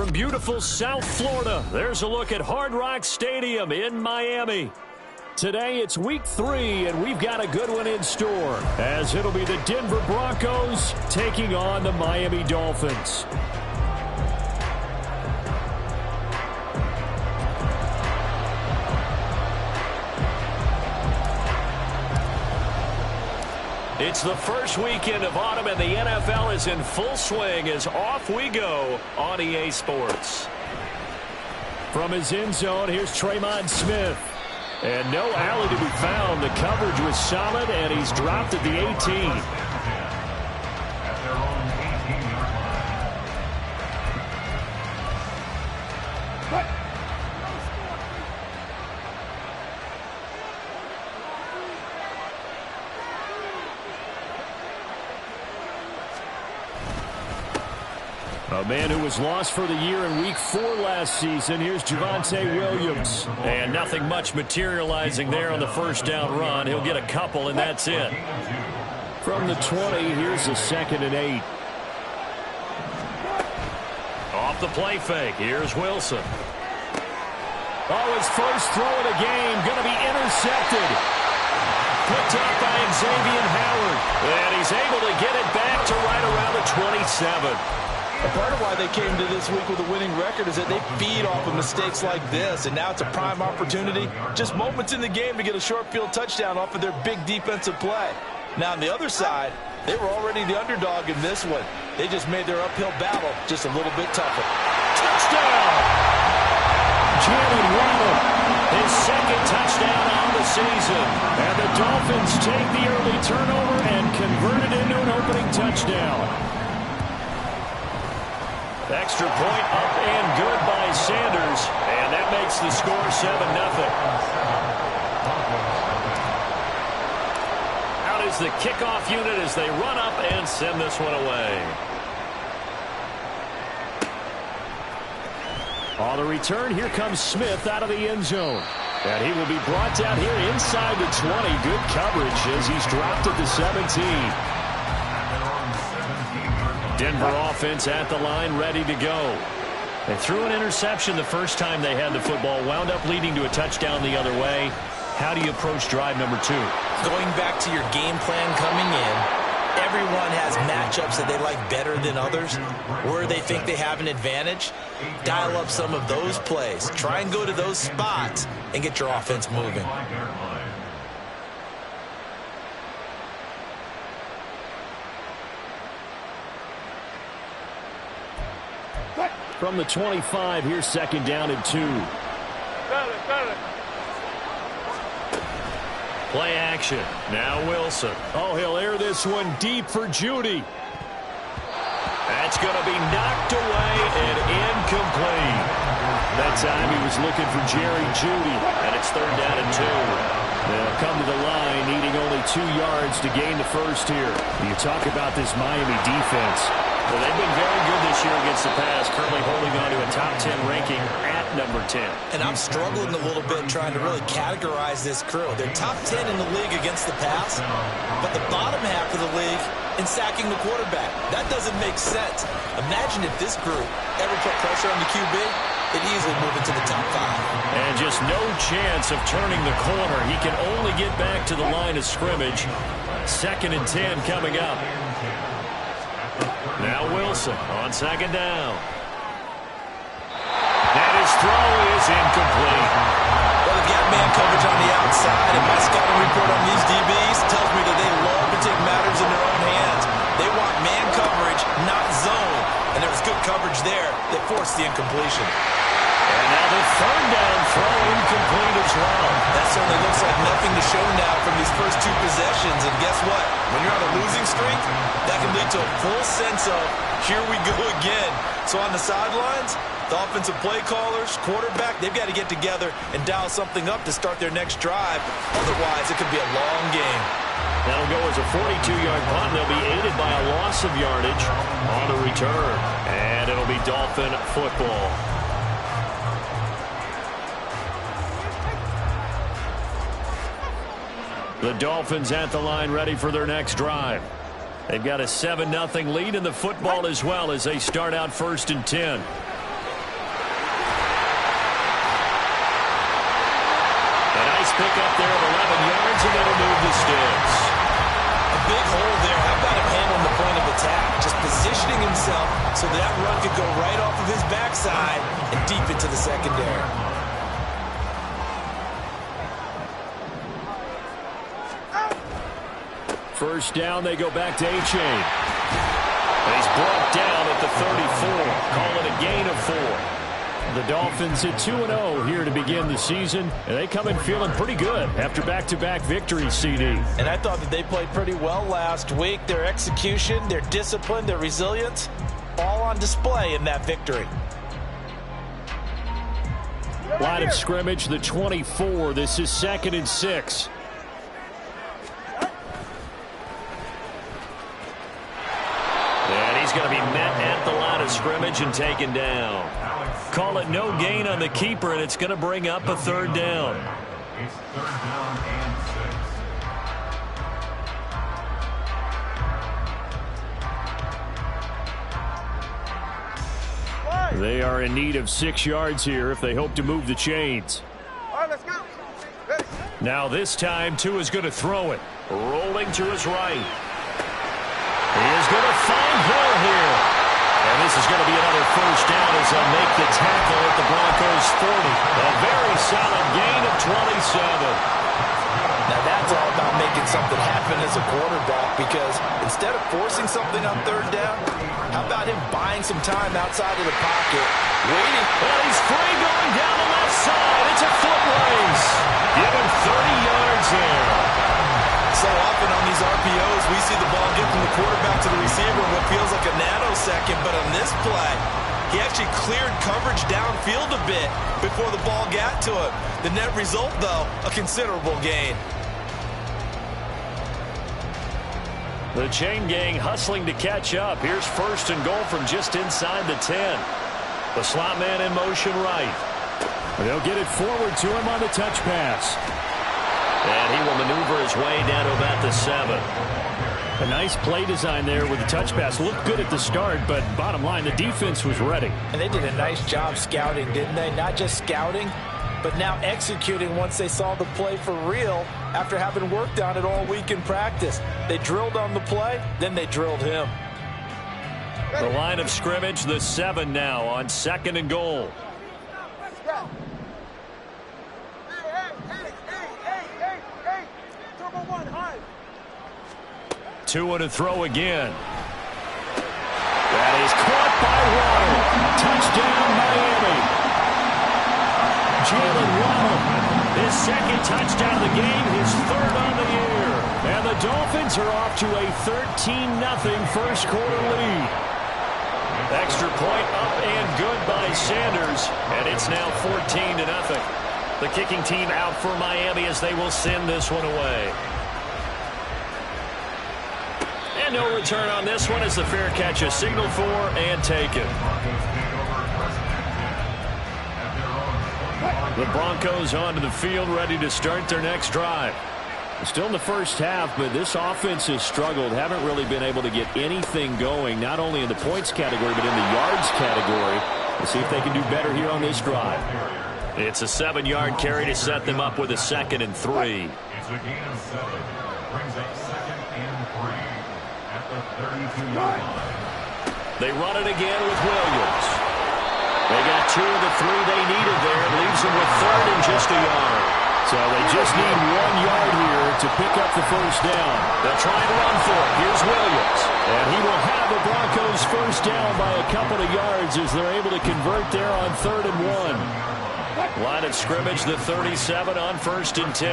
from beautiful South Florida, there's a look at Hard Rock Stadium in Miami. Today it's week 3, and we've got a good one in store, as it'll be the Denver Broncos taking on the Miami Dolphins. It's the first weekend of autumn, and the NFL is in full swing as off we go on EA Sports. From his end zone, here's Tremon Smith. And no alley to be found. The coverage was solid, and he's dropped at the 18. A man who was lost for the year in week 4 last season. Here's Javonte Williams. And nothing much materializing there on the first down run. He'll get a couple, and that's it. From the 20, here's a 2nd and 8. Off the play fake, here's Wilson. Oh, his first throw of the game, going to be intercepted. Picked up by Xavier Howard. And he's able to get it back to right around the 27. A part of why they came to this week with a winning record is that they feed off of mistakes like this, and now it's a prime opportunity, just moments in the game to get a short field touchdown off of their big defensive play. Now on the other side, they were already the underdog in this one. They just made their uphill battle just a little bit tougher. Touchdown! Jalen Waddle, his 2nd touchdown on the season. And the Dolphins take the early turnover and convert it into an opening touchdown. Extra point up and good by Sanders, and that makes the score 7-0. Out is the kickoff unit as they run up and send this one away. On the return, here comes Smith out of the end zone. And he will be brought down here inside the 20. Good coverage as he's dropped at the 17. Denver offense at the line, ready to go. They threw an interception the first time they had the football, wound up leading to a touchdown the other way. How do you approach drive number 2? Going back to your game plan coming in, everyone has matchups that they like better than others, where they think they have an advantage. Dial up some of those plays. Try and go to those spots and get your offense moving. From the 25, here's 2nd down and 2. Play action. Now Wilson. Oh, he'll air this one deep for Jeudy. That's going to be knocked away and incomplete. That time he was looking for Jerry Jeudy, and it's 3rd down and 2. They'll come to the line, needing only 2 yards to gain the first here. You talk about this Miami defense. Well, they've been very good this year against the pass, currently holding on to a top 10 ranking at number 10. And I'm struggling a little bit trying to really categorize this crew. They're top 10 in the league against the pass, but the bottom half of the league in sacking the quarterback. That doesn't make sense. Imagine if this group ever put pressure on the QB, they'd easily move into the top 5. And just no chance of turning the corner. He can only get back to the line of scrimmage. 2nd and 10 coming up. Now Wilson on 2nd down. And his throw is incomplete. Well, they've got man coverage on the outside, and my scouting report on these DBs tells me that they love to take matters in their own hands. They want man coverage, not zone. And there was good coverage there that forced the incompletion. And now the 3rd down throw incomplete as well. That certainly looks like nothing to show now from these first 2 possessions. And guess what? When you're on a losing streak, that can lead to a full sense of, here we go again. So on the sidelines, the offensive play callers, quarterback, they've got to get together and dial something up to start their next drive. Otherwise, it could be a long game. That'll go as a 42-yard punt. They'll be aided by a loss of yardage on the return. And it'll be Dolphin football. The Dolphins at the line, ready for their next drive. They've got a 7-0 lead in the football as well as they start out 1st and 10. pickup there of 11 yards, and it'll move the sticks. A big hole there. How about him handling the point of attack? Just positioning himself so that run could go right off of his backside and deep into the secondary. First down, they go back to A-Chain. He's brought down at the 34. Call it a gain of 4. The Dolphins at 2-0 here to begin the season, and they come in feeling pretty good after back-to-back victories, CD. And I thought that they played pretty well last week. Their execution, their discipline, their resilience, all on display in that victory. Line of scrimmage, the 24. This is 2nd and 6. And he's going to be met at the line of scrimmage and taken down. Call it no gain on the keeper, and it's going to bring up a 3rd down. It's 3rd down and 6. They are in need of 6 yards here if they hope to move the chains. All right, let's go. Ready. Now this time, Tua is going to throw it. Rolling to his right. He is going to find Hill here. And this is going to be another 1st down as they'll make the tackle at the Broncos' 40. A very solid gain of 27. Now that's all about making something happen as a quarterback, because instead of forcing something on 3rd down, how about him buying some time outside of the pocket, waiting. Well, he's free going down the left side. It's a foot race. Give him 30 yards here. So often on these RPOs, we see the ball get from the quarterback to the receiver in what feels like a nanosecond, but on this play, he actually cleared coverage downfield a bit before the ball got to him. The net result, though, a considerable gain. The chain gang hustling to catch up. Here's 1st and goal from just inside the 10. The slot man in motion right. They'll get it forward to him on the touch pass. And he will maneuver his way down to about the 7. A nice play design there with the touch pass. Looked good at the start, but bottom line, the defense was ready. And they did a nice job scouting, didn't they? Not just scouting, but now executing once they saw the play for real after having worked on it all week in practice. They drilled on the play, then they drilled him. The line of scrimmage, the 7 now on 2nd and goal. Tua to throw again. That is caught by Waddle. Touchdown, Miami. Jalen Waddle, his 2nd touchdown of the game, his 3rd on the year. And the Dolphins are off to a 13-0 first quarter lead. Extra point up and good by Sanders, and it's now 14-0. The kicking team out for Miami as they will send this one away. And no return on this one as the fair catch is signaled for and taken. The Broncos onto the field, ready to start their next drive. Still in the first half, but this offense has struggled. Haven't really been able to get anything going, not only in the points category, but in the yards category. We'll see if they can do better here on this drive. It's a 7-yard carry to set them up with a 2nd and 3. It's a gain of 7. Brings up 2nd and 3 at the 32-yard line. They run it again with Williams. They got 2 of the 3 they needed there. It leaves them with 3rd and just a yard. So they just need 1 yard here to pick up the 1st down. They'll try and run for it. Here's Williams. And he will have the Broncos 1st down by a couple of yards as they're able to convert there on 3rd and 1. Line of scrimmage, the 37 on 1st and 10.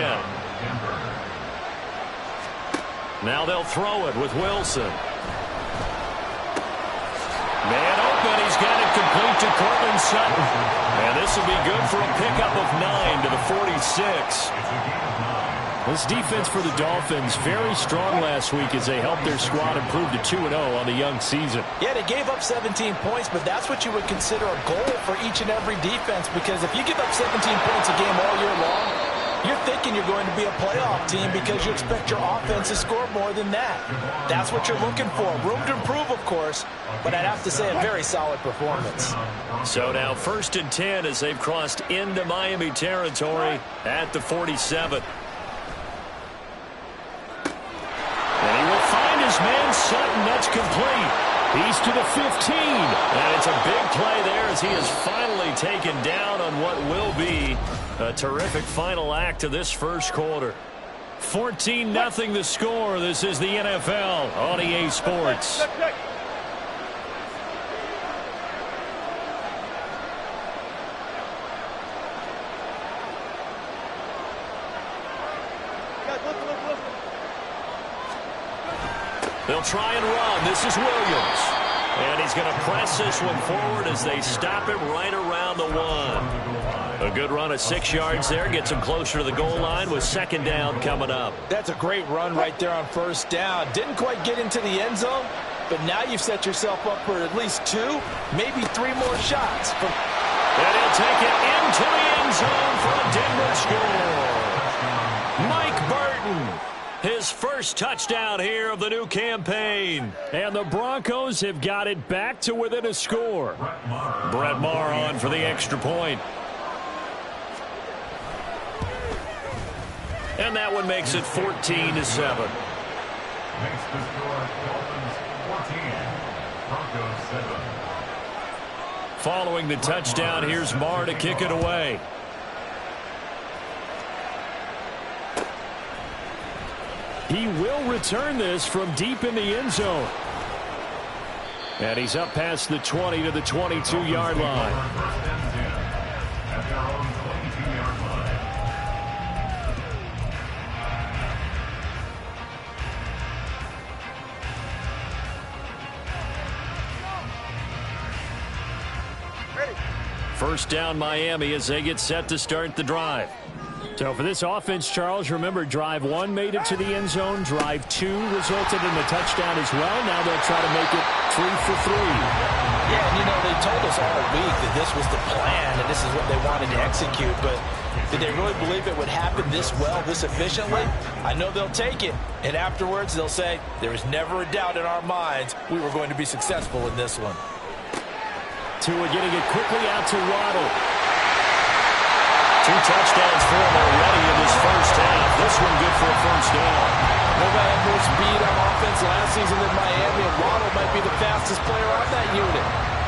Now they'll throw it with Wilson. Man open, he's got it complete to Courtland Sutton. And this will be good for a pickup of 9 to the 46. This defense for the Dolphins, very strong last week as they helped their squad improve to 2-0 on the young season. Yeah, they gave up 17 points, but that's what you would consider a goal for each and every defense, because if you give up 17 points a game all year long, You're thinking you're going to be a playoff team because you expect your offense to score more than that. That's what you're looking for. Room to improve, of course, but I'd have to say a very solid performance. So now 1st and 10 as they've crossed into Miami territory at the 47. And he will find his man Sutton. That's complete. He's to the 15. And it's a big play there as he is finally taken down on what will be a terrific final act of this first quarter. 14-0 the score. This is the NFL on EA Sports. They'll try and run. This is Williams. And he's going to press this one forward as they stop him right around the 1. A good run of 6 yards there. Gets him closer to the goal line with 2nd down coming up. That's a great run right there on 1st down. Didn't quite get into the end zone, but now you've set yourself up for at least 2, maybe 3 more shots. And he'll take it into the end zone for a Denver score. Mike Burton. His first touchdown here of the new campaign. And the Broncos have got it back to within a score. Brett Maher on for the extra point. And that one makes it 14-7. Makes the score Dolphins 14, Broncos 7. Following the touchdown, here's Maher to kick it away. He will return this from deep in the end zone. And he's up past the 20 to the 22-yard line. At their own 22-yard line. First down Miami as they get set to start the drive. So for this offense, Charles, remember drive 1 made it to the end zone. Drive 2 resulted in a touchdown as well. Now they'll try to make it 3 for 3. Yeah, and you know, they told us all week that this was the plan and this is what they wanted to execute, but did they really believe it would happen this well, this efficiently? I know they'll take it, and afterwards they'll say, there was never a doubt in our minds we were going to be successful in this one. Tua getting it quickly out to Waddle. 2 touchdowns for him already in this first half. This one good for a first down. Nobody had more speed on offense last season than Miami, and Waddle might be the fastest player on that unit.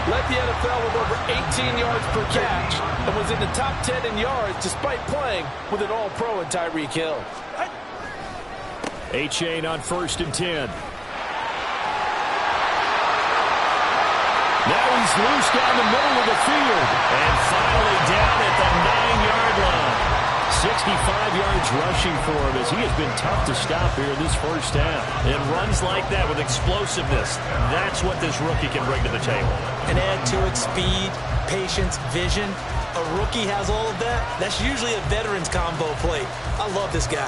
Led the NFL with over 18 yards per catch and was in the top 10 in yards despite playing with an all-pro in Tyreek Hill. A-Chain on 1st and 10. Now he's loose down the middle of the field. And finally down at the 9-yard line. 65 yards rushing for him as he has been tough to stop here in this first half. And runs like that with explosiveness, that's what this rookie can bring to the table. And add to it speed, patience, vision. A rookie has all of that. That's usually a veteran's combo play. I love this guy.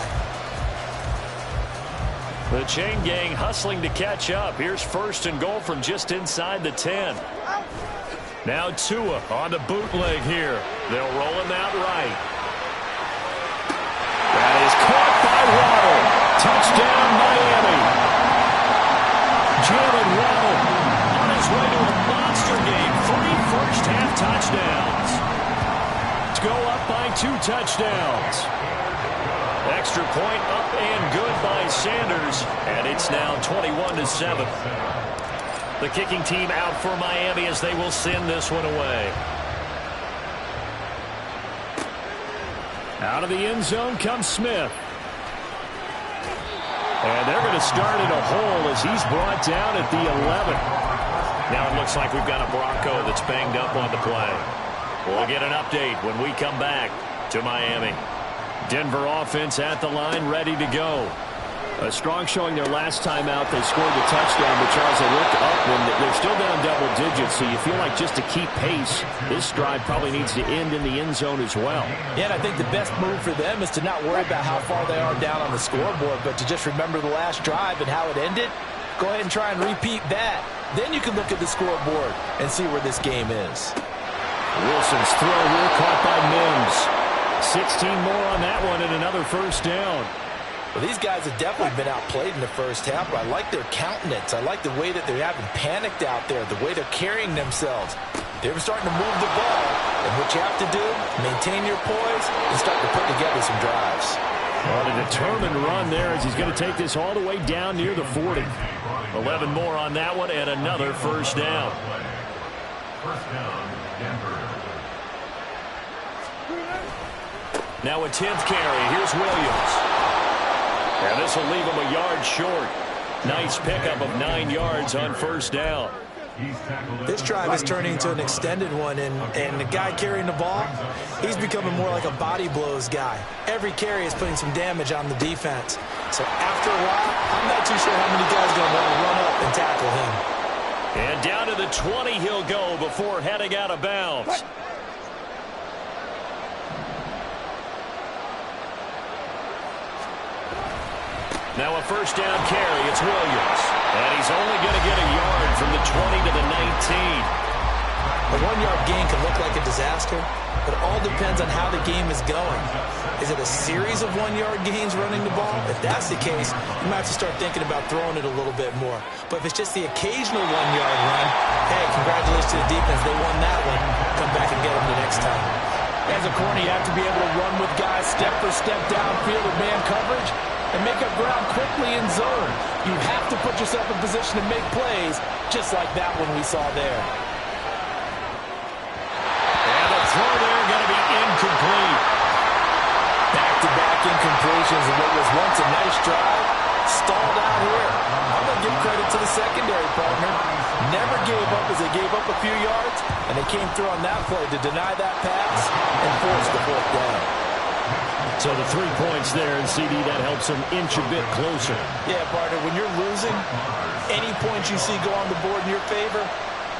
The chain gang hustling to catch up. Here's 1st and goal from just inside the 10. Now Tua on the bootleg here. They'll roll him out right. That is caught by Waddle. Touchdown, Miami. Jalen Waddle on his way to a monster game. 3 first-half touchdowns. To go up by 2 touchdowns. Extra point up and good by Sanders. And it's now 21-7. The kicking team out for Miami as they will send this one away. Out of the end zone comes Smith. And they're going to start in a hole as he's brought down at the 11. Now it looks like we've got a Bronco that's banged up on the play. We'll get an update when we come back to Miami. Denver offense at the line, ready to go. A strong showing their last time out. They scored the touchdown, but Charles, they looked up when they're still down double digits, so you feel like just to keep pace, this drive probably needs to end in the end zone as well. Yeah, and I think the best move for them is to not worry about how far they are down on the scoreboard, but to just remember the last drive and how it ended. Go ahead and try and repeat that. Then you can look at the scoreboard and see where this game is. Wilson's throw here caught by Mims. 16 more on that one and another first down. Well, these guys have definitely been outplayed in the first half, but I like their countenance. I like the way that they haven't panicked out there, the way they're carrying themselves. They're starting to move the ball, and what you have to do, maintain your poise and start to put together some drives. Well, a determined run there as he's going to take this all the way down near the 40. 11 more on that one and another first down. First down, Denver. Now a 10th carry. Here's Williams. And this will leave him a yard short. Nice pickup of 9 yards on first down. This drive is turning into an extended one, and the guy carrying the ball, he's becoming more like a body blows guy. Every carry is putting some damage on the defense. So after a while, I'm not too sure how many guys are going to want to run up and tackle him. And down to the 20 he'll go before heading out of bounds. Now a first down carry. It's Williams. And he's only going to get a yard from the 20 to the 19. A 1-yard gain can look like a disaster, but it all depends on how the game is going. Is it a series of 1-yard gains running the ball? If that's the case, you might have to start thinking about throwing it a little bit more. But if it's just the occasional 1-yard run, hey, congratulations to the defense. They won that one. Come back and get them the next time. As a corner, you have to be able to run with guys step for step downfield with man coverage and make up ground quickly in zone. You have to put yourself in position to make plays, just like that one we saw there. And the throw there going to be incomplete. Back-to-back incompletions of what was once a nice drive. Stalled out here. I'm going to give credit to the secondary partner. Never gave up as they gave up a few yards, and they came through on that play to deny that pass and force the fourth down. So the 3 points there, and CD, that helps them inch a bit closer. Yeah, partner, when you're losing, any points you see go on the board in your favor,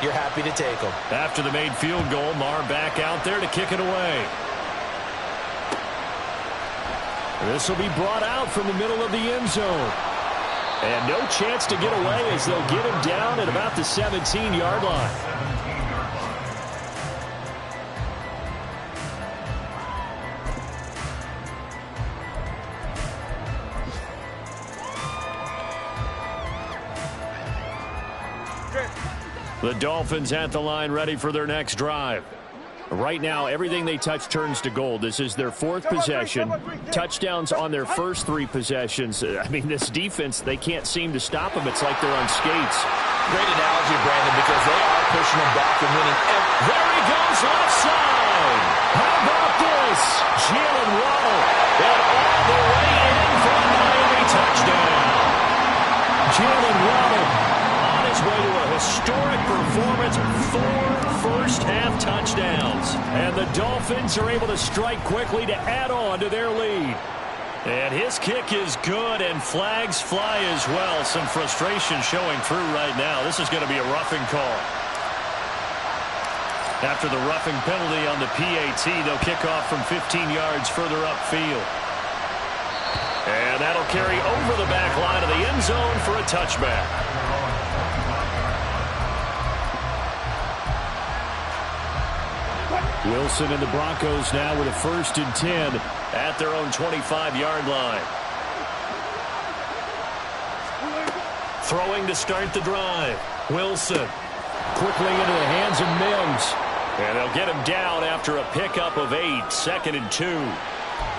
you're happy to take them. After the made field goal, Marr back out there to kick it away. This will be brought out from the middle of the end zone. And no chance to get away as they'll get him down at about the 17-yard line. The Dolphins at the line ready for their next drive. Right now, everything they touch turns to gold. This is their 4th possession. Touchdowns on their first 3 possessions. I mean, this defense, they can't seem to stop them. It's like they're on skates. Great analogy, Brandon, because they are pushing them back and winning. There he goes, left side. How about this? Jalen Waddle. And all the way in for a Miami touchdown. Jalen Waddle on his way to a historic performance. 4 first-half touchdowns. And the Dolphins are able to strike quickly to add on to their lead. And his kick is good, and flags fly as well. Some frustration showing through right now. This is going to be a roughing call. After the roughing penalty on the PAT, they'll kick off from 15 yards further upfield. And that'll carry over the back line of the end zone for a touchback. Wilson and the Broncos now with a 1st and 10 at their own 25-yard line. Throwing to start the drive. Wilson quickly into the hands of Mims. And they'll get him down after a pickup of 8, 2nd and 2.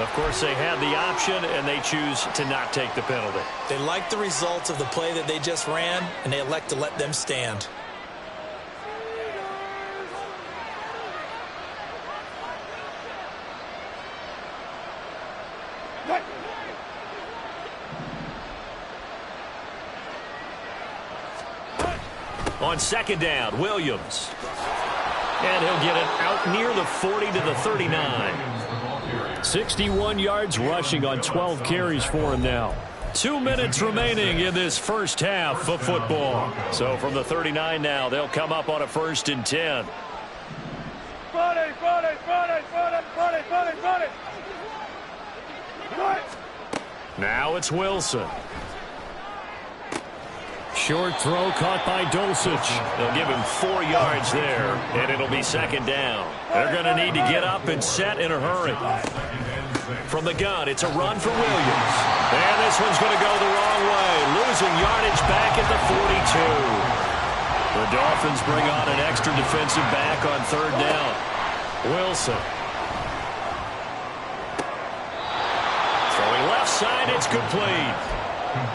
Of course, they had the option, and they choose to not take the penalty. They like the results of the play that they just ran, and they elect to let them stand. On 2nd down, Williams. And he'll get it out near the 40 to the 39. 61 yards rushing on 12 carries for him now. 2 minutes remaining in this first half of football. So from the 39 now, they'll come up on a 1st and 10. Now it's Wilson. short throw caught by Dulcich. They'll give him 4 yards there, and it'll be second down. They're going to need to get up and set in a hurry. From the gun, it's a run for Williams. And this one's going to go the wrong way, losing yardage back at the 42. The Dolphins bring on an extra defensive back on third down. Wilson. Throwing left side, it's complete.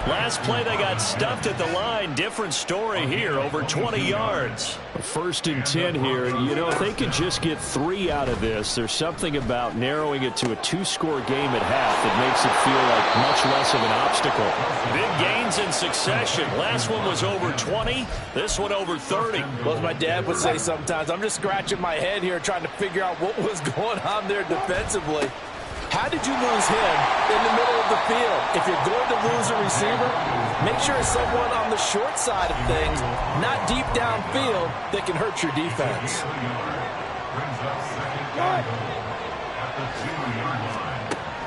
Last play, they got stuffed at the line. Different story here, over 20 yards. 1st and 10 here. You know, if they could just get 3 out of this, there's something about narrowing it to a 2-score game at half that makes it feel like much less of an obstacle. Big gains in succession. Last one was over 20. This one over 30. Well, as my dad would say sometimes, I'm just scratching my head here trying to figure out what was going on there defensively. How did you lose him in the middle of the field? If you're going to lose a receiver, make sure it's someone on the short side of things, not deep downfield, that can hurt your defense.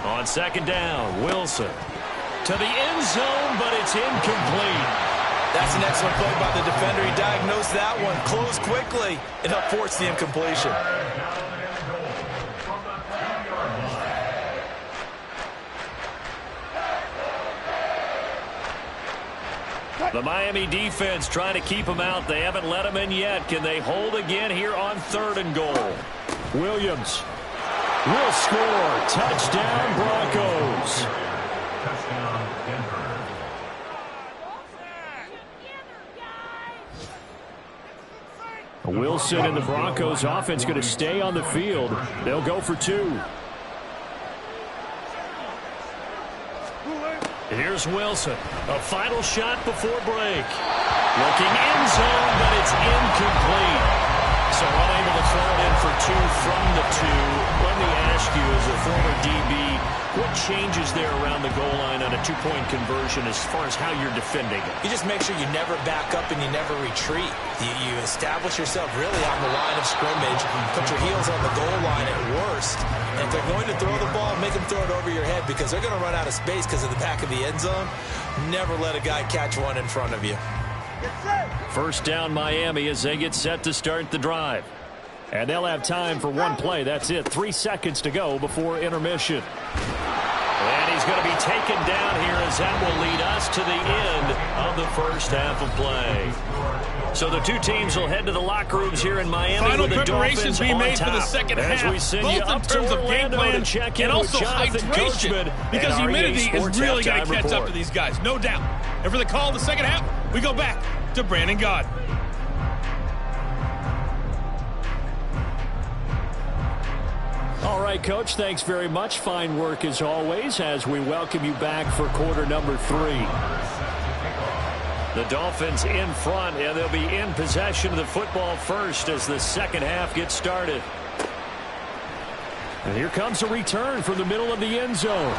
On second down, Wilson to the end zone, but it's incomplete. That's an excellent play by the defender. He diagnosed that one, closed quickly, and helped force the incompletion. The Miami defense trying to keep them out. They haven't let them in yet. Can they hold again here on 3rd and goal? Williams will score. Touchdown, Broncos. Wilson and the Broncos offense going to stay on the field. They'll go for 2. Here's Wilson. A final shot before break. Looking end zone, but it's incomplete. So unable to throw it in for 2 from the 2. Let me ask you, as a former DB, what changes there around the goal line on a 2-point conversion as far as how you're defending it? You just make sure you never back up and you never retreat. You establish yourself really on the line of scrimmage, put your heels on the goal line at worst. And if they're going to throw the ball, make them throw it over your head because they're going to run out of space because of the back of the end zone. Never let a guy catch one in front of you. First down, Miami, as they get set to start the drive. And they'll have time for 1 play. That's it. 3 seconds to go before intermission. And he's going to be taken down here as that will lead us to the end of the first half of play. So the 2 teams will head to the locker rooms here in Miami. Final with the preparations being made top. for the second as half, we send both you in up terms to of game Orlando plan to check in and with also Jonathan hydration, Coachman because humidity is really going to catch up report. to these guys, no doubt. And for the call of the second half, we go back to Brandon Gaudin. All right, Coach, thanks very much. Fine work as always as we welcome you back for quarter number 3. The Dolphins in front, and they'll be in possession of the football first as the second half gets started. And here comes a return from the middle of the end zone.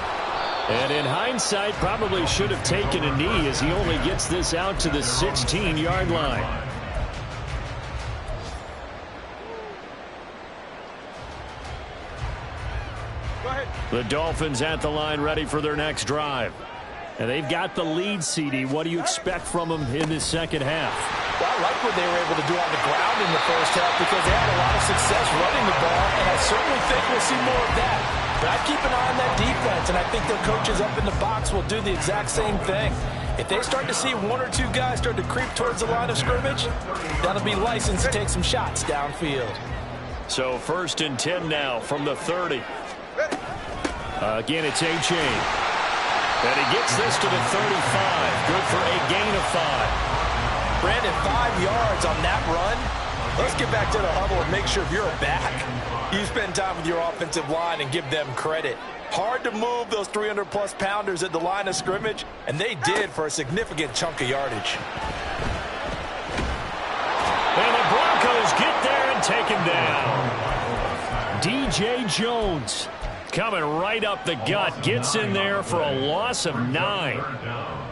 And in hindsight, probably should have taken a knee as he only gets this out to the 16-yard line. The Dolphins at the line ready for their next drive. And they've got the lead, CD. What do you expect from them in this second half? Well, I like what they were able to do on the ground in the first half because they had a lot of success running the ball, and I certainly think we'll see more of that. But I keep an eye on that defense, and I think their coaches up in the box will do the exact same thing. If they start to see 1 or 2 guys start to creep towards the line of scrimmage, that'll be licensed to take some shots downfield. So 1st and 10 now from the 30. Again, it's A-Chain. And he gets this to the 35. Good for a gain of 5. Brandon, 5 yards on that run. Let's get back to the huddle and make sure if you're a back, you spend time with your offensive line and give them credit. Hard to move those 300-plus pounders at the line of scrimmage, and they did for a significant chunk of yardage. And the Broncos get there and take him down. DJ Jones coming right up the gut, gets in there for a loss of 9.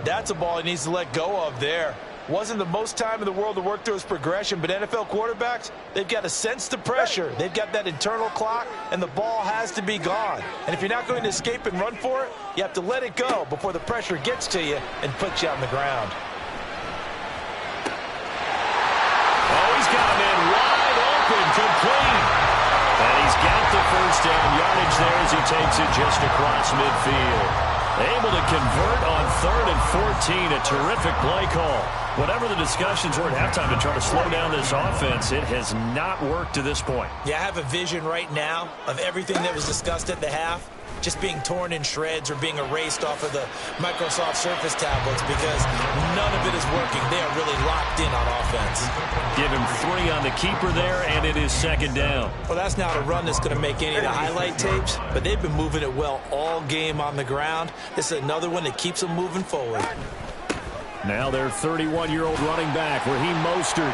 That's a ball he needs to let go of there. Wasn't the most time in the world to work through his progression, but NFL quarterbacks, they've got to sense the pressure. They've got that internal clock, and the ball has to be gone. And if you're not going to escape and run for it, you have to let it go before the pressure gets to you and puts you on the ground. first down yardage there as he takes it just across midfield. Able to convert on 3rd and 14. A terrific play call. Whatever the discussions were at halftime to try to slow down this offense, it has not worked to this point. Yeah, I have a vision right now of everything that was discussed at the half just being torn in shreds or being erased off of the Microsoft Surface tablets because none of it is working. They are really locked in on offense. Give him 3 on the keeper there, and it is 2nd down. Well, that's not a run that's going to make any of the highlight tapes, but they've been moving it well all game on the ground. This is another one that keeps them moving forward. Now their 31-year-old running back, Raheem Mostert.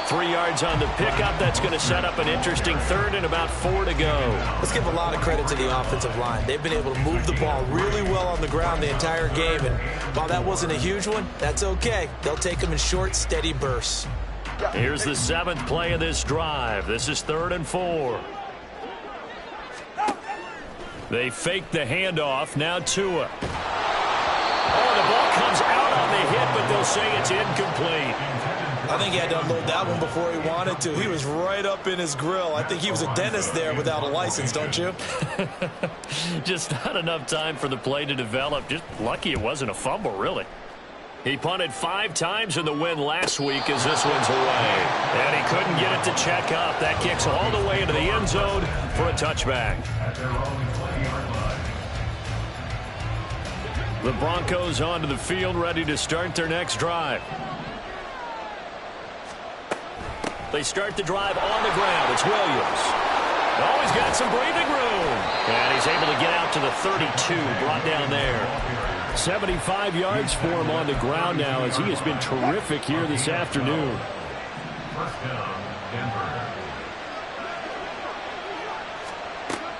3 yards on the pickup. That's going to set up an interesting 3rd and about 4 to go. Let's give a lot of credit to the offensive line. They've been able to move the ball really well on the ground the entire game, and while that wasn't a huge one, that's okay. They'll take them in short, steady bursts. Here's the 7th play of this drive. This is 3rd and 4. They fake the handoff. Now Tua. Oh, the ball comes out on the hit, but they'll say it's incomplete. I think he had to unload that one before he wanted to. He was right up in his grill. I think he was a dentist there without a license, don't you? Just not enough time for the play to develop. Just lucky it wasn't a fumble, really. He punted 5 times in the win last week as this one's away. And he couldn't get it to check up. That kicks all the way into the end zone for a touchback. The Broncos onto the field, ready to start their next drive. They start the drive on the ground. It's Williams. Oh, he's got some breathing room. And he's able to get out to the 32, brought down there. 75 yards for him on the ground now as he has been terrific here this afternoon. First down, Denver.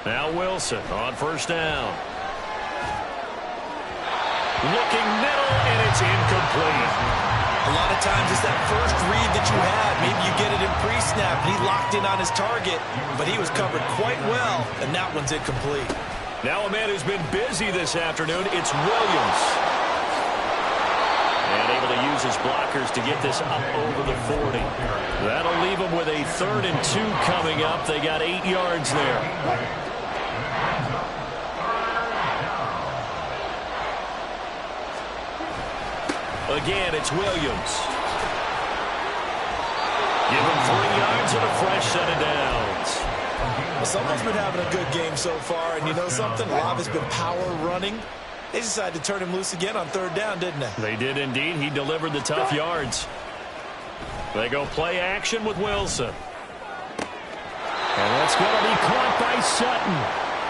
Now Wilson on first down. Looking middle, and it's incomplete. A lot of times it's that first read that you had. Maybe you get it in pre-snap, and he locked in on his target, but he was covered quite well, and that one's incomplete. Now a man who's been busy this afternoon, it's Williams. And able to use his blockers to get this up over the 40. That'll leave him with a 3rd and 2 coming up. They got 8 yards there. Again, it's Williams. Give him 3 yards and a fresh set of downs. Well, someone's been having a good game so far, and you know something? Love has been power running. They decided to turn him loose again on 3rd down, didn't they? They did indeed. He delivered the tough yards. They go play action with Wilson. And that's going to be caught by Sutton.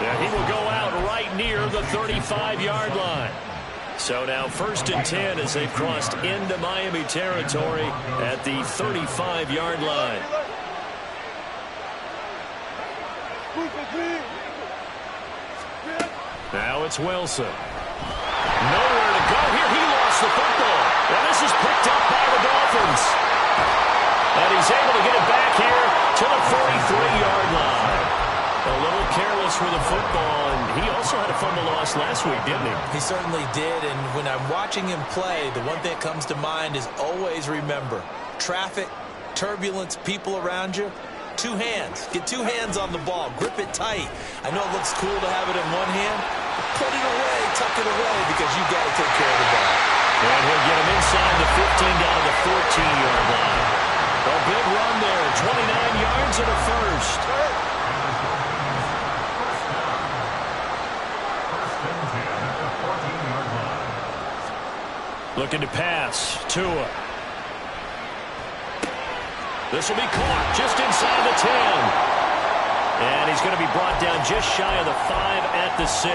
And he will go out right near the 35-yard line. So now 1st and 10 as they've crossed into Miami territory at the 35-yard line. Now it's Wilson. Nowhere to go here. He lost the football. And this is picked up by the Dolphins. And he's able to get it back here to the 43-yard line. A little careless with the football, and he also had a fumble loss last week, didn't he? He certainly did, and when I'm watching him play, the one thing that comes to mind is always remember, traffic, turbulence, people around you, 2 hands. Get 2 hands on the ball. Grip it tight. I know it looks cool to have it in one hand. Put it away, tuck it away, because you got to take care of the ball. And he'll get him inside the 15 down to the 14-yard line. A big run there, 29 yards and a first. Looking to pass. Tua. This will be caught just inside the 10. And he's going to be brought down just shy of the 5 at the 6.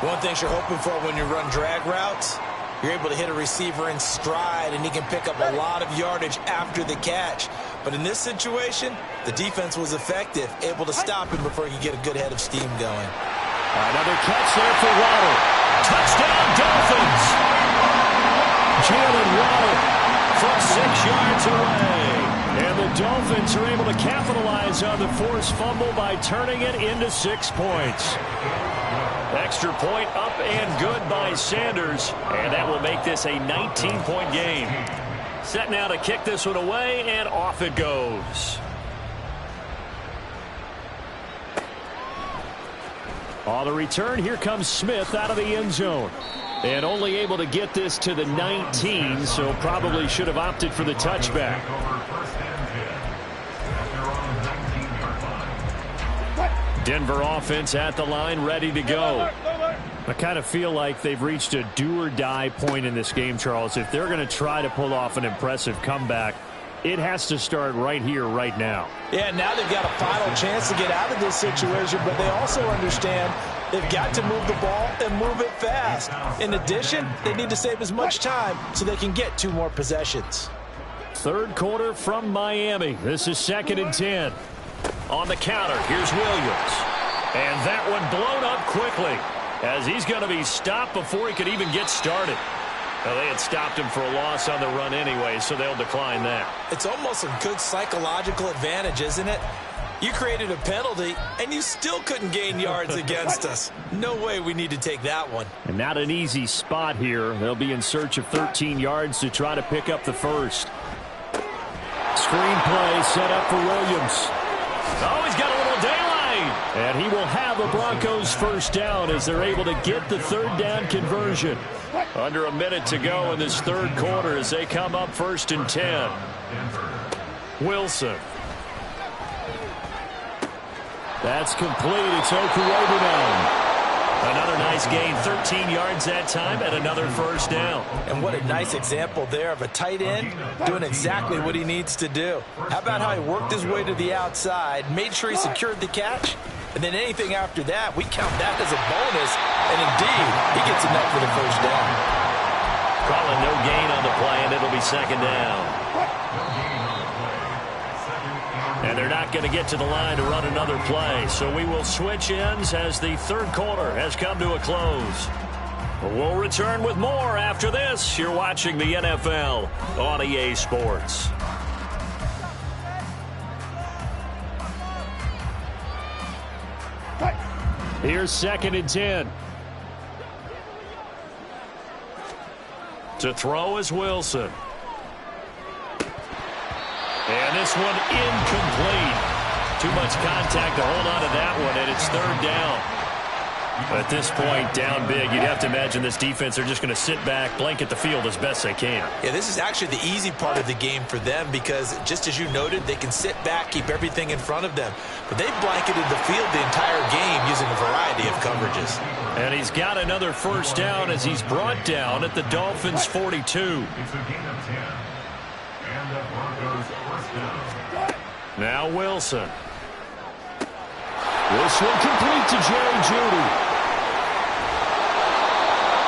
One thing you're hoping for when you run drag routes, you're able to hit a receiver in stride, and he can pick up a lot of yardage after the catch. But in this situation, the defense was effective, able to stop him before he could get a good head of steam going. Another catch there for Waddle. Touchdown, Dolphins! Jalen Waddle from 6 yards away. And the Dolphins are able to capitalize on the forced fumble by turning it into 6 points. Extra point up and good by Sanders. And that will make this a 19-point game. Set now to kick this one away, and off it goes. On the return, here comes Smith out of the end zone. And only able to get this to the 19, so probably should have opted for the touchback. Denver offense at the line, ready to go. I kind of feel like they've reached a do-or-die point in this game, Charles. If they're going to try to pull off an impressive comeback, it has to start right here, right now. Yeah, now they've got a final chance to get out of this situation, but they also understand they've got to move the ball and move it fast. In addition, they need to save as much time so they can get 2 more possessions. Third quarter from Miami. This is 2nd and 10. On the counter, here's Williams. And that one blown up quickly as he's going to be stopped before he could even get started. Well, they had stopped him for a loss on the run anyway, so they'll decline that. It's almost a good psychological advantage, isn't it? You created a penalty, and you still couldn't gain yards against us. No way we need to take that one. And not an easy spot here. They'll be in search of 13 yards to try to pick up the first. Screen play set up for Williams. Oh, he's got a little daylight. And he will have the Broncos first down as they're able to get the third down conversion. Under a minute to go in this third quarter as they come up 1st and 10. Wilson. That's complete. It's Okurobu now. Another nice gain, 13 yards that time, and another first down. And what a nice example there of a tight end doing exactly what he needs to do. How about how he worked his way to the outside, made sure he secured the catch, and then anything after that, we count that as a bonus, and indeed, he gets enough for the first down. Calling no gain on the play, and it'll be 2nd down. And they're not going to get to the line to run another play. So we will switch ends as the third quarter has come to a close. We'll return with more after this. You're watching the NFL on EA Sports. Here's 2nd and 10. To throw is Wilson. And this one incomplete. Too much contact to hold on to that one, and it's 3rd down. At this point, down big, you'd have to imagine this defense are just going to sit back, blanket the field as best they can. Yeah, this is actually the easy part of the game for them because, just as you noted, they can sit back, keep everything in front of them. But they've blanketed the field the entire game using a variety of coverages. And he's got another first down as he's brought down at the Dolphins' 42. It's a gain of 10. And the Broncos first down. Now Wilson. This one complete to Jerry Jeudy.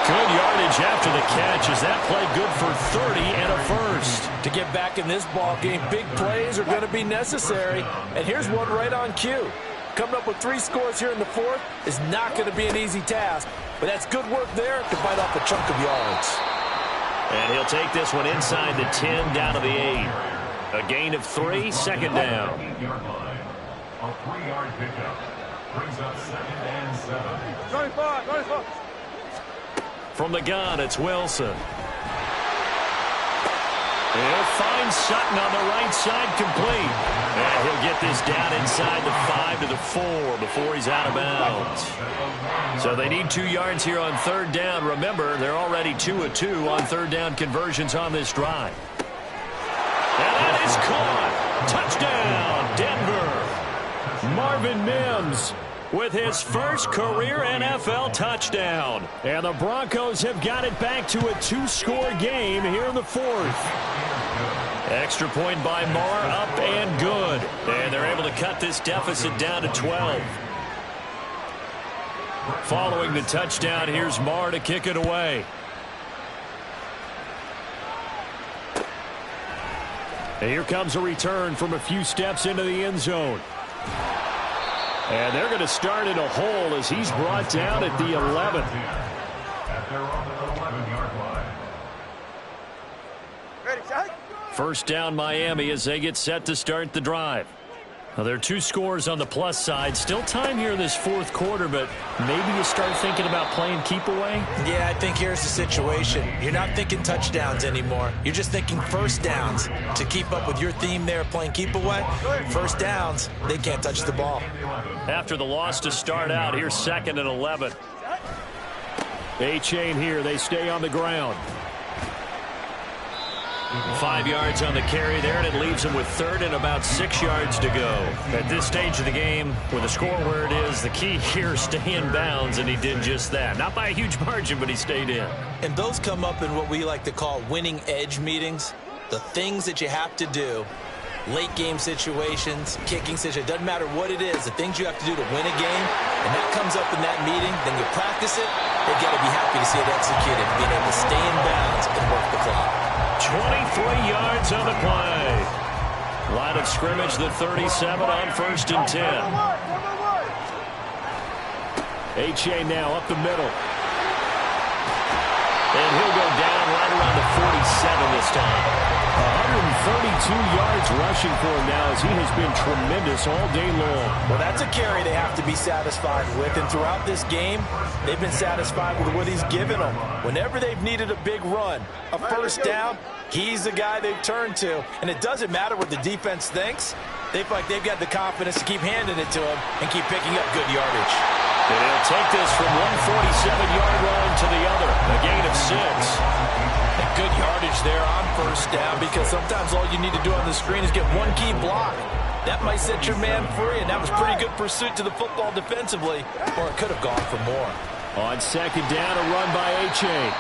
Good yardage after the catch as that play good for 30 and a first. To get back in this ball game, big plays are going to be necessary. And here's one right on cue. Coming up with 3 scores here in the fourth is not going to be an easy task. But that's good work there to bite off a chunk of yards. And he'll take this one inside the 10 down to the 8. A gain of 3, 2nd down. A 3-yard pickup brings up 2nd and 7. From the gun, it's Wilson. He'll find Sutton on the right side, complete. And he'll get this down inside the 5 to the 4 before he's out of bounds. So they need 2 yards here on 3rd down. Remember, they're already 2 of 2 on 3rd down conversions on this drive. And that is caught. Touchdown, Denver. Marvin Mims with his first career NFL touchdown. And the Broncos have got it back to a 2-score game here in the 4th. Extra point by Marr, up and good. And they're able to cut this deficit down to 12. Following the touchdown, here's Marr to kick it away. And here comes a return from a few steps into the end zone. And they're going to start in a hole as he's brought down at the 11. At their own 11-yard line. First down Miami as they get set to start the drive. Well, there are 2 scores on the plus side. Still time here in this fourth quarter, but maybe you start thinking about playing keep away? Yeah, I think here's the situation. You're not thinking touchdowns anymore. You're just thinking first downs. To keep up with your theme there, playing keep away, first downs, they can't touch the ball. After the loss to start out, here's 2nd and 11. A-Chain here. They stay on the ground. 5 yards on the carry there, and it leaves him with 3rd and about 6 yards to go. At this stage of the game, with the score where it is, the key here is stay in bounds, and he did just that. Not by a huge margin, but he stayed in. And those come up in what we like to call winning edge meetings. The things that you have to do, late game situations, kicking situations, doesn't matter what it is, the things you have to do to win a game, and that comes up in that meeting, then you practice it, they've got to be happy to see it executed, being able to stay in bounds and work the clock. 23 yards on the play. Line of scrimmage, the 37 on 1st and 10. A-Chain now up the middle. And he'll go down right around the 47 this time. 132 yards rushing for him now as he has been tremendous all day long. Well, that's a carry they have to be satisfied with. And throughout this game, they've been satisfied with what he's given them. Whenever they've needed a big run, a first down, he's the guy they've turned to. And it doesn't matter what the defense thinks. They feel like they've got the confidence to keep handing it to him and keep picking up good yardage. And he'll take this from one 47-yard line to the other. A gain of 6. And good yardage there on first down, because sometimes all you need to do on the screen is get one key block. That might set your man free, and that was pretty good pursuit to the football defensively, or it could have gone for more. On 2nd down, a run by A-Chain.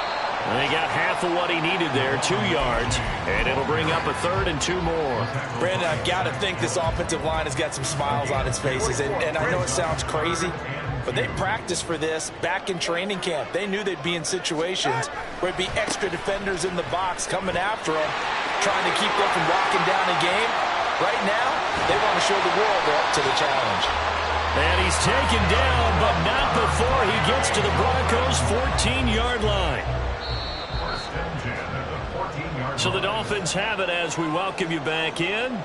And he got half of what he needed there, 2 yards, and it'll bring up a 3rd and 2 more. Brandon, I've got to think this offensive line has got some smiles on its faces, and I know it sounds crazy, but they practiced for this back in training camp. They knew they'd be in situations where it'd be extra defenders in the box coming after them, trying to keep them from locking down a game. Right now, they want to show the world they're up to the challenge. And he's taken down, but not before he gets to the Broncos' 14-yard line. So the Dolphins have it as we welcome you back in.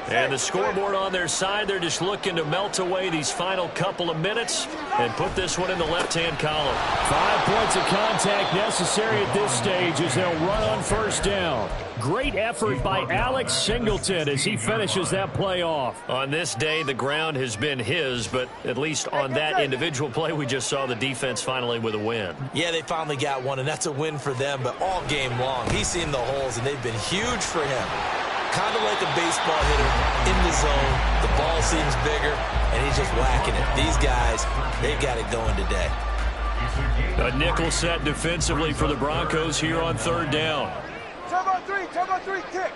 And the scoreboard on their side, they're just looking to melt away these final couple of minutes and put this one in the left-hand column. 5 points of contact necessary at this stage as they'll run on first down. Great effort by Alex Singleton as he finishes that play off. On this day, the ground has been his, but at least on that individual play, we just saw the defense finally with a win. Yeah, they finally got one, and that's a win for them, but all game long, he's seen the holes, and they've been huge for him. Kind of like a baseball hitter in the zone. The ball seems bigger, and he's just whacking it. These guys, they've got it going today. A nickel set defensively for the Broncos here on 3rd down. Turn on three, kick.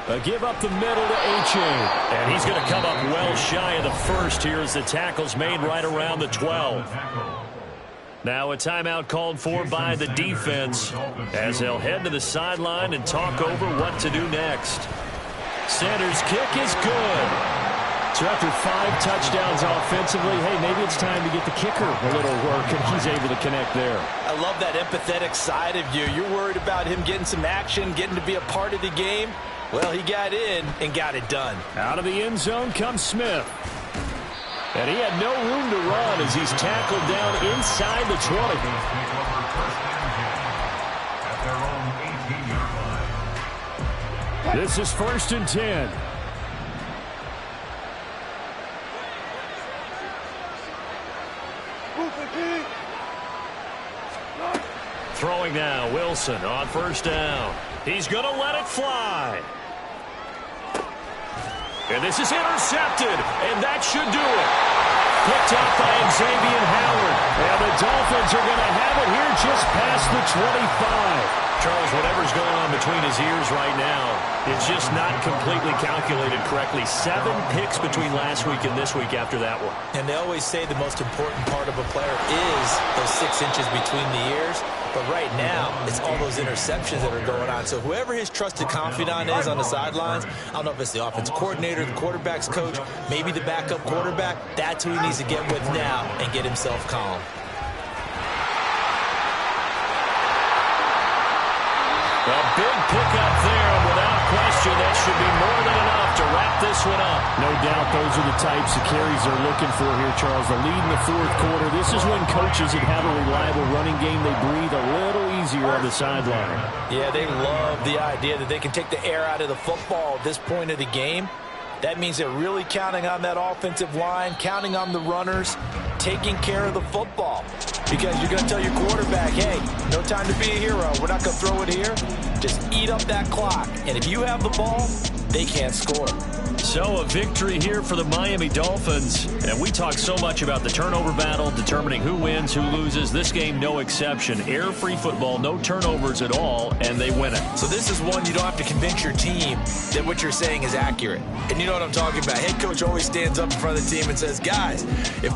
A give up the middle to A-Chain. And he's going to come up well shy of the first here as the tackle's made right around the 12. Now a timeout called for by the defense as they'll head to the sideline and talk over what to do next. Sanders' kick is good. So after 5 touchdowns offensively, hey, maybe it's time to get the kicker a little work, and he's able to connect there. I love that empathetic side of you. You're worried about him getting some action, getting to be a part of the game. Well, he got in and got it done. Out of the end zone comes Smith. And he had no room to run as he's tackled down inside the 20. This is 1st and 10. Throwing now, Wilson on 1st down. He's going to let it fly. And this is intercepted, and that should do it. Picked up by Xavier Howard. And the Dolphins are going to have it here just past the 25. Charles, whatever's going on between his ears right now, it's just not completely calculated correctly. 7 picks between last week and this week after that one. And they always say the most important part of a player is those 6 inches between the ears. But right now, it's all those interceptions that are going on. So whoever his trusted confidant is on the sidelines, I don't know if it's the offensive coordinator, the quarterback's coach, maybe the backup quarterback, that's who he needs to get with now and get himself calm. A big pickup there, and without question, that should be more than enough this one up. No doubt those are the types of carries they're looking for here, Charles. The lead in the fourth quarter. This is when coaches that have a reliable running game, they breathe a little easier on the sideline. Yeah, they love the idea that they can take the air out of the football at this point of the game. That means they're really counting on that offensive line, counting on the runners, taking care of the football. Because you're going to tell your quarterback, hey, no time to be a hero. We're not going to throw it here. Just eat up that clock. And if you have the ball, they can't score. So a victory here for the Miami Dolphins. And we talk so much about the turnover battle, determining who wins, who loses. This game, no exception. Air-free football, no turnovers at all, and they win it. So this is one you don't have to convince your team that what you're saying is accurate. And you know what I'm talking about. Head coach always stands up in front of the team and says, guys, if